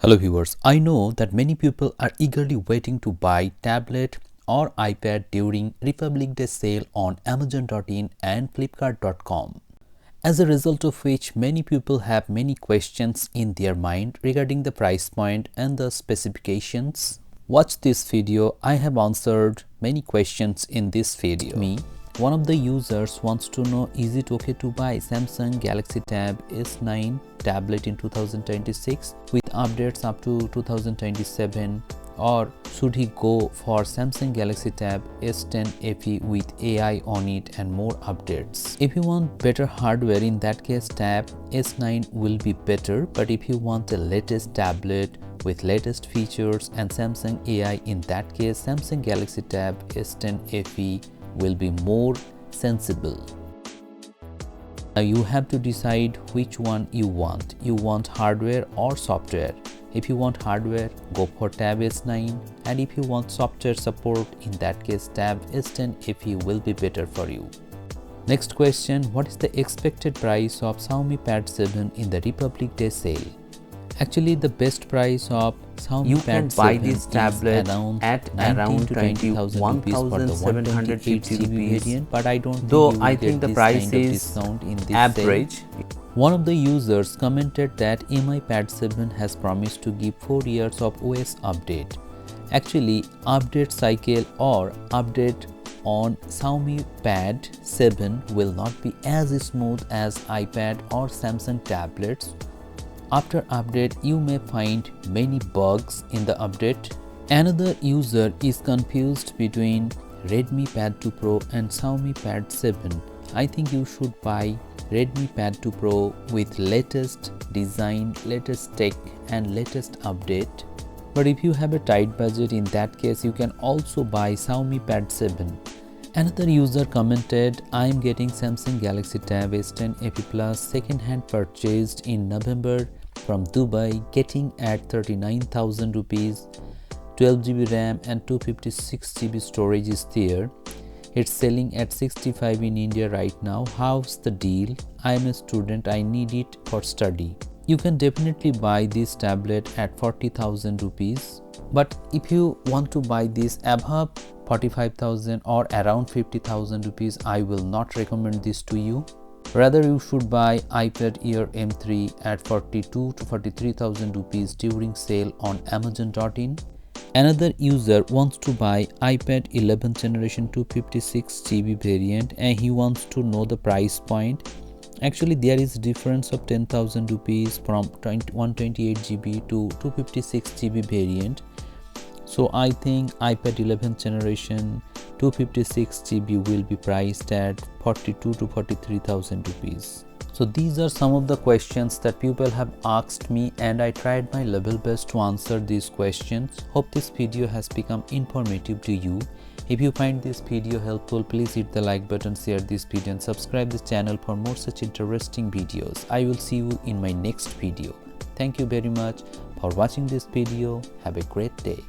Hello viewers, I know that many people are eagerly waiting to buy tablet or iPad during Republic Day sale on Amazon.in and Flipkart.com. As a result of which many people have many questions in their mind regarding the price point and the specifications. Watch this video. I have answered many questions in this video. One of the users wants to know, is it okay to buy Samsung Galaxy Tab S9 tablet in 2026 with updates up to 2027, or should he go for Samsung Galaxy Tab S10 FE with AI on it and more updates? If you want better hardware, in that case Tab S9 will be better, but if you want the latest tablet with latest features and Samsung AI, in that case Samsung Galaxy Tab S10 FE will be more sensible. Now you have to decide which one you want. You want hardware or software. If you want hardware, go for Tab S9, and if you want software support, in that case Tab S10 FE will be better for you. Next question, what is the expected price of Xiaomi Pad 7 in the Republic Day sale? Actually, the best price of Xiaomi Pad 7 buy this tablet at around 20,000 rupees for the 128 GB variant, but I don't think though you will I get think the this price kind of is discount in this average. sale. One of the users commented that MI Pad 7 has promised to give 4 years of OS update. Actually, update cycle or update on Xiaomi Pad 7 will not be as smooth as iPad or Samsung tablets. After update, you may find many bugs in the update. Another user is confused between Redmi Pad 2 Pro and Xiaomi Pad 7. I think you should buy Redmi Pad 2 Pro with latest design, latest tech and latest update. But if you have a tight budget, in that case you can also buy Xiaomi Pad 7. Another user commented, I am getting Samsung Galaxy Tab S10 FE Plus second hand purchased in November from Dubai, getting at 39,000 rupees, 12 GB RAM and 256 GB storage is there. It's selling at 65 in India right now. How's the deal? I am a student, I need it for study. You can definitely buy this tablet at 40,000 rupees. But if you want to buy this above 45,000 or around 50,000 rupees, I will not recommend this to you. Rather, you should buy iPad Air M3 at 42 to 43,000 rupees during sale on Amazon.in. Another user wants to buy iPad 11th generation 256 GB variant, and he wants to know the price point. Actually, there is difference of 10,000 rupees from 128 GB to 256 GB variant. So I think iPad 11th generation 256 GB will be priced at 42 to 43,000 rupees. So these are some of the questions that people have asked me, and I tried my level best to answer these questions. Hope this video has become informative to you. If you find this video helpful, please hit the like button, share this video and subscribe this channel for more such interesting videos. I will see you in my next video. Thank you very much for watching this video. Have a great day.